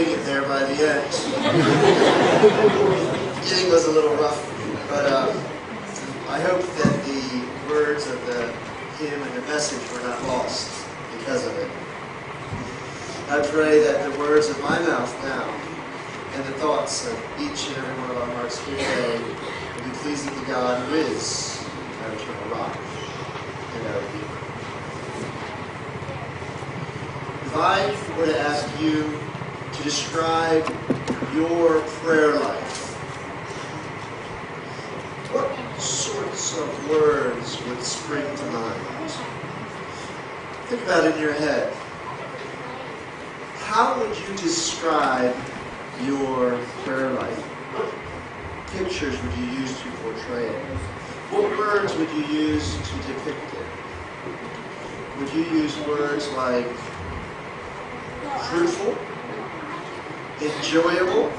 it there by the end. Beginning was a little rough, but I hope that the words of the hymn and the message were not lost because of it. I pray that the words of my mouth now and the thoughts of each and every one of our hearts here today will be pleasing to God, who is our eternal rock and our Redeemer. If I were to ask you to describe your prayer life, what sorts of words would spring to mind? Think about it in your head. How would you describe your prayer life? What pictures would you use to portray it? What words would you use to depict it? Would you use words like fruitful, enjoyable,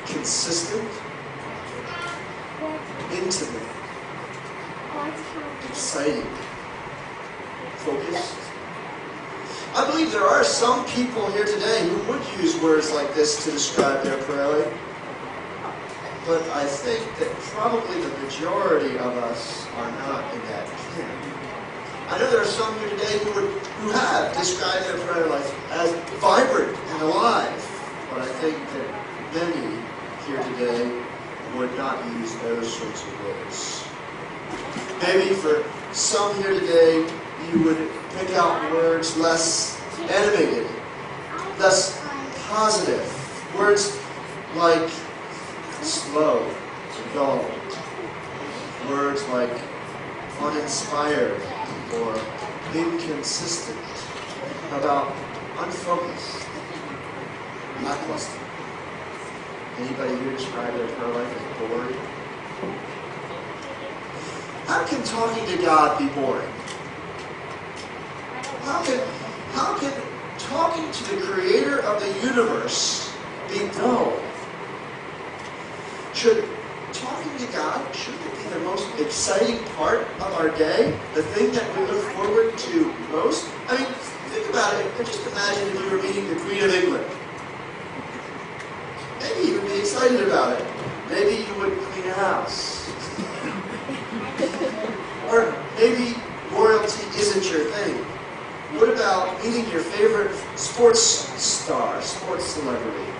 consistent, intimate, exciting, focused? I believe there are some people here today who would use words like this to describe their prayer life. But I think that probably the majority of us are not in that camp. I know there are some here today who have described their prayer life as vibrant and alive. But I think that many here today would not use those sorts of words. Maybe for some here today, you would pick out words less animated, less positive. Words like slow, dull. Words like uninspired or inconsistent. About unfocused, lackluster. Anybody here describe their prayer life as boring? How can talking to God be boring? How can talking to the Creator of the universe be dull? Should talking to God, shouldn't it be the most exciting part of our day? The thing that we look forward to most? I mean, think about it. Just imagine if you were meeting the Queen of England. Maybe you would be excited about it. Maybe you would clean your house. Or maybe royalty isn't your thing. What about meeting your favorite sports star, sports celebrity?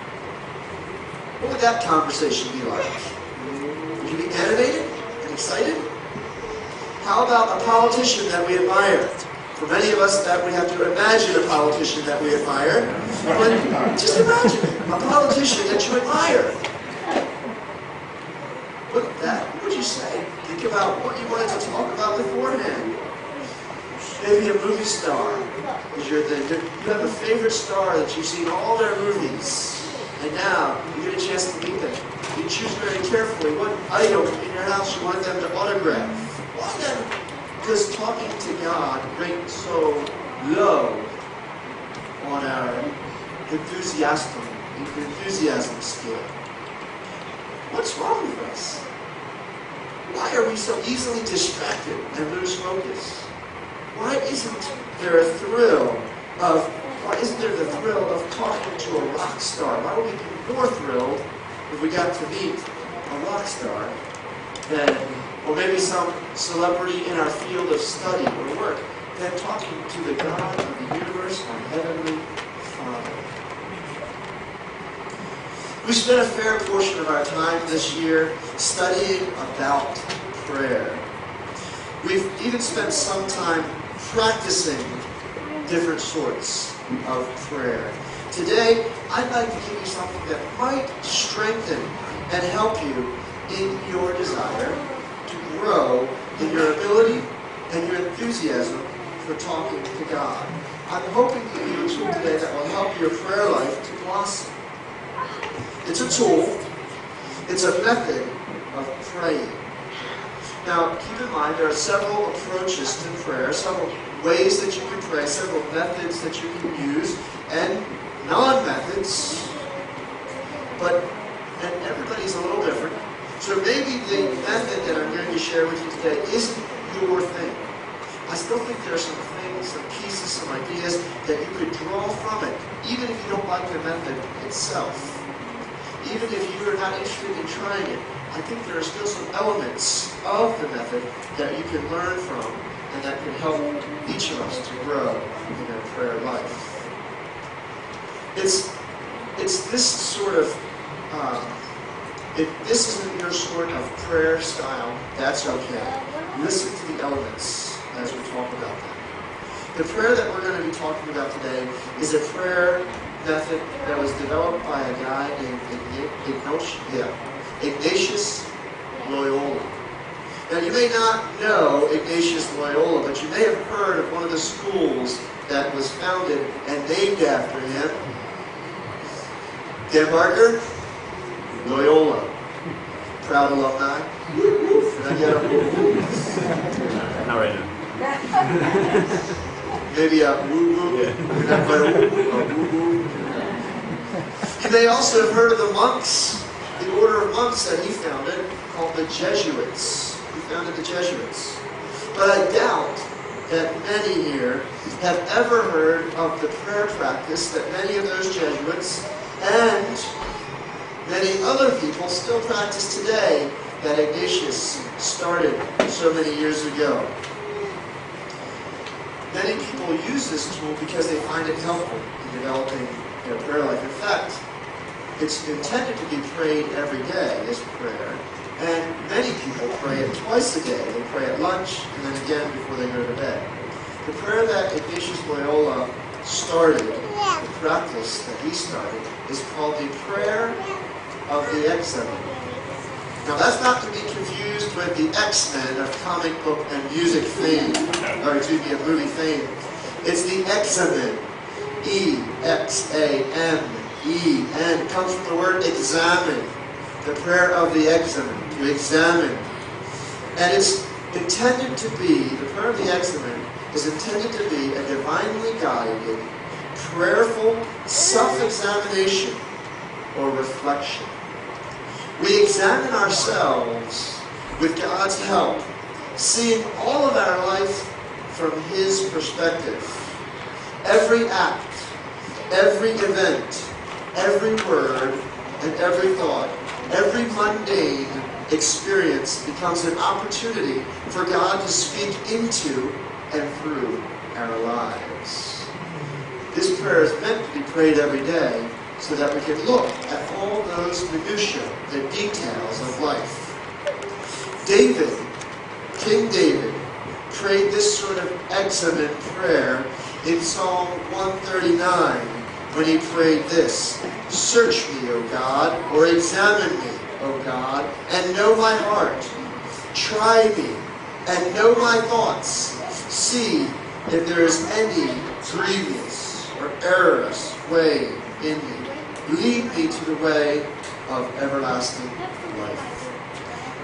What would that conversation be like? Would you be animated and excited? How about a politician that we admire? For many of us, that we have to imagine a politician that we admire. But just imagine it, a politician that you admire. Look at that. What would you say? Think about what you wanted to talk about beforehand. Maybe a movie star is your thing. You have a favorite star that you've seen all their movies. And now, you get a chance to meet them. You choose very carefully what item in your house you want them to autograph. Why then does talking to God rank so low on our enthusiasm scale? What's wrong with us? Why are we so easily distracted and lose focus? Why isn't there the thrill of talking to a rock star? Why would we be more thrilled if we got to meet a rock star than, or maybe some celebrity in our field of study or work, than talking to the God of the universe, our Heavenly Father? We spent a fair portion of our time this year studying about prayer. We've even spent some time practicing different sorts of prayer. Today, I'd like to give you something that might strengthen and help you in your desire to grow in your ability and your enthusiasm for talking to God. I'm hoping to give you a tool today that will help your prayer life to blossom. It's a tool. It's a method of praying. Now, keep in mind, there are several approaches to prayer, several ways that you can pray, several methods that you can use, and non-methods, and everybody's a little different. So maybe the method that I'm going to share with you today isn't your thing. I still think there are some things, some pieces, some ideas that you could draw from it, even if you don't like the method itself. Even if you are not interested in trying it, I think there are still some elements of the method that you can learn from and that can help each of us to grow in our prayer life. It's this sort of, if this isn't your sort of prayer style, that's okay. Listen to the elements as we talk about them. The prayer that we're going to be talking about today is a prayer method that was developed by a guy named Ignatius Loyola. Now, you may not know Ignatius Loyola, but you may have heard of one of the schools that was founded and named after him. Dan Barker, Loyola. Proud alumni. Did I get a Not right now. maybe a woo-woo? Yeah. Not quite a woo-woo. You may also have heard of the monks, the order of monks that he founded, called the Jesuits. He founded the Jesuits. But I doubt that many here have ever heard of the prayer practice that many of those Jesuits and many other people still practice today that Ignatius started so many years ago. Many people use this tool because they find it helpful in developing their prayer life. In fact, it's intended to be prayed every day as prayer, and many people pray it twice a day. They pray at lunch and then again before they go to bed. The prayer that Ignatius Loyola started, the practice that he started, is called the prayer of the Examen. Now that's not to be confused with the X-Men of comic book and music fame, or excuse me, of movie fame. It's the Examen. E-X-A-M-E-N. Comes from the word examine. The prayer of the Examen, to examine. And it's intended to be, the prayer of the Examen is intended to be a divinely guided, prayerful self-examination or reflection. We examine ourselves with God's help, seeing all of our life from His perspective. Every act, every event, every word, and every thought, every mundane experience becomes an opportunity for God to speak into and through our lives. This prayer is meant to be prayed every day so that we can look at all those minutiae, the details of life. David, King David, prayed this sort of Examen prayer in Psalm 139 when he prayed this: "Search me, O God, or examine me, O God, and know my heart. Try me, and know my thoughts. See if there is any grievous or errorless way in me. Lead me to the way of everlasting life."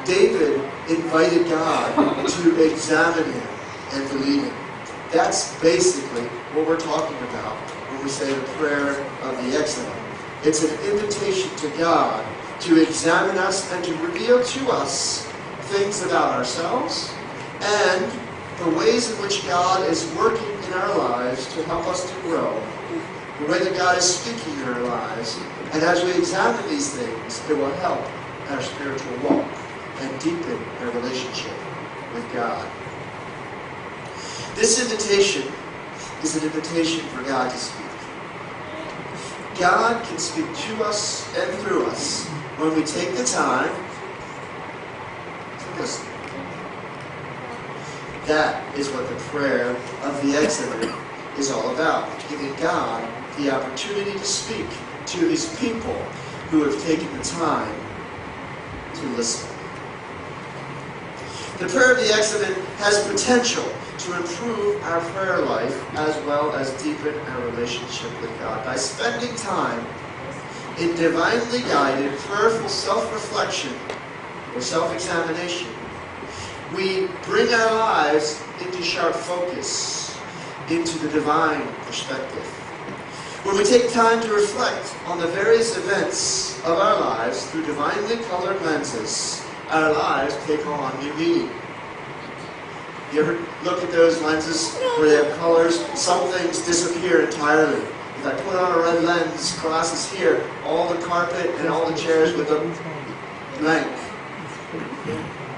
David invited God to examine him and to lead him. That's basically what we're talking about when we say the prayer of the Examen. It's an invitation to God to examine us and to reveal to us things about ourselves and the ways in which God is working in our lives to help us to grow, the way that God is speaking in our lives. And as we examine these things, it will help our spiritual walk and deepen our relationship with God. This invitation is an invitation for God to speak. God can speak to us and through us when we take the time to listen. That is what the prayer of the Examen is all about, giving God the opportunity to speak to His people who have taken the time to listen. The prayer of the Examen has potential to improve our prayer life as well as deepen our relationship with God. By spending time in divinely guided, prayerful self-reflection or self-examination, we bring our lives into sharp focus, into the divine perspective. When we take time to reflect on the various events of our lives through divinely colored lenses, our lives take on new meaning. You ever look at those lenses where they have colors? Some things disappear entirely. If I put on a red lens, glasses here, all the carpet and all the chairs would look blank.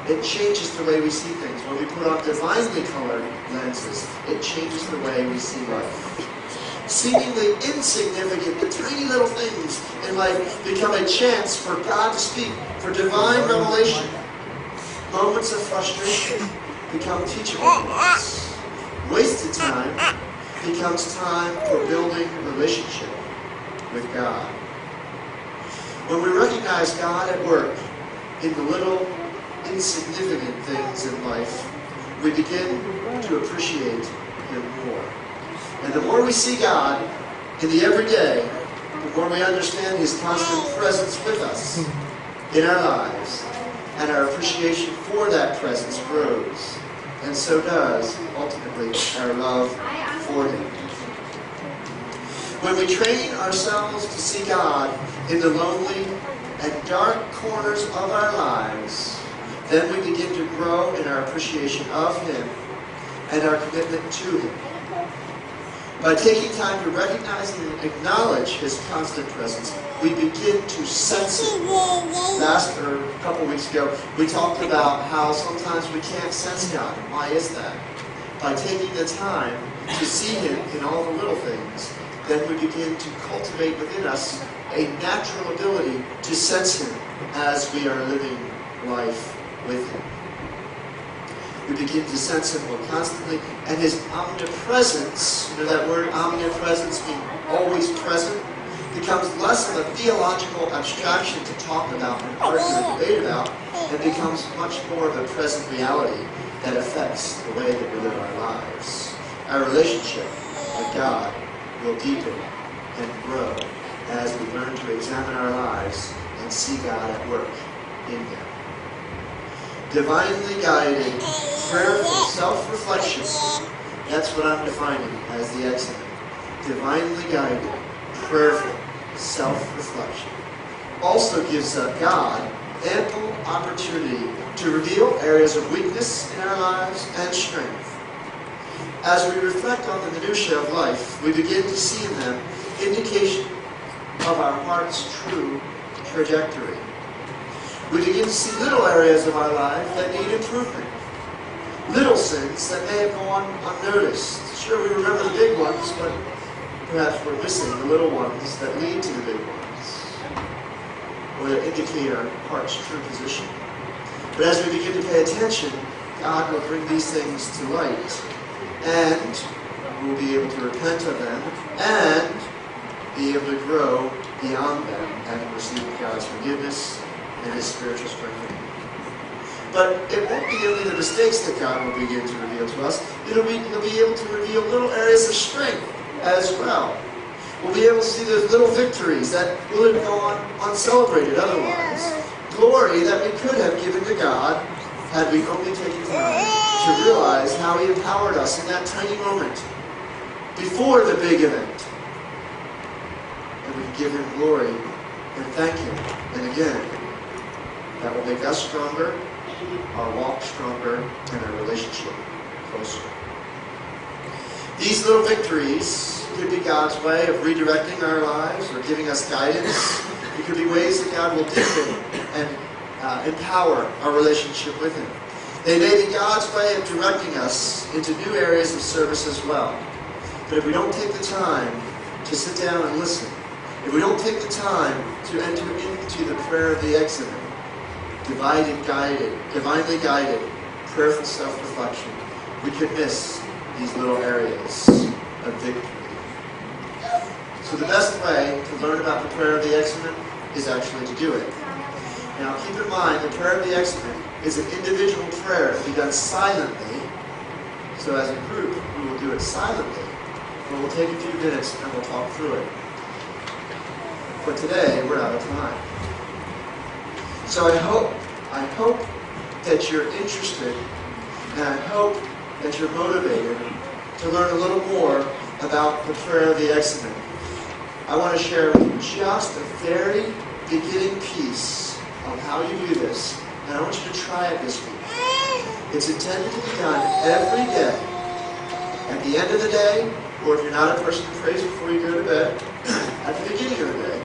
It changes the way we see things. When we put on divinely colored lenses, it changes the way we see life. Seemingly insignificant, the tiny little things in life become a chance for God to speak, for divine revelation. Moments of frustration become teachable moments. Wasted time becomes time for building a relationship with God. When we recognize God at work in the little insignificant things in life, we begin to appreciate Him more. And the more we see God in the everyday, the more we understand His constant presence with us in our lives, and our appreciation for that presence grows. And so does, ultimately, our love for Him. When we train ourselves to see God in the lonely and dark corners of our lives, then we begin to grow in our appreciation of Him and our commitment to Him. By taking time to recognize and acknowledge His constant presence, we begin to sense it. A couple weeks ago, we talked about how sometimes we can't sense God. And why is that? By taking the time to see Him in all the little things, then we begin to cultivate within us a natural ability to sense Him as we are living life with Him. We begin to sense Him more constantly, and His omnipresence, you know that word omnipresence means always present, becomes less of a theological abstraction to talk about and argue and debate about, and becomes much more of a present reality that affects the way that we live our lives. Our relationship with God will deepen and grow as we learn to examine our lives and see God at work in them. Divinely guided, prayerful self-reflection, that's what I'm defining as the excellent. Divinely guided, prayerful self-reflection also gives God ample opportunity to reveal areas of weakness in our lives and strength. As we reflect on the minutiae of life, we begin to see in them indication of our heart's true trajectory. We begin to see little areas of our life that need improvement. Little sins that may have gone unnoticed. Sure, we remember the big ones, but perhaps we're missing the little ones that lead to the big ones, or that indicate our heart's true position. But as we begin to pay attention, God will bring these things to light, and we'll be able to repent of them, and be able to grow beyond them, having received God's forgiveness and His spiritual strengthening. But it won't be only the mistakes that God will begin to reveal to us. He'll be able to reveal little areas of strength as well. We'll be able to see those little victories that would have gone uncelebrated otherwise. Glory that we could have given to God had we only taken time to realize how He empowered us in that tiny moment before the big event. And we can give Him glory and thank Him. And again, that will make us stronger, our walk stronger, and our relationship closer. These little victories could be God's way of redirecting our lives or giving us guidance. It could be ways that God will deepen and empower our relationship with Him. They may be God's way of directing us into new areas of service as well. But if we don't take the time to sit down and listen, if we don't take the time to enter into the prayer of the excellent, divinely guided, prayerful self-reflection, we could miss these little areas of victory. So the best way to learn about the prayer of the excellent is actually to do it. Now keep in mind, the prayer of the excellent is an individual prayer to be done silently. So as a group, we will do it silently. But we'll take a few minutes and we'll talk through it. But today, we're out of time. So I hope that you're interested, and I hope that you're motivated to learn a little more about the prayer of the excellent. I want to share with you just a very beginning piece on how you do this, and I want you to try it this week. It's intended to be done every day. At the end of the day, or if you're not a person who prays before you go to bed, at the beginning of the day.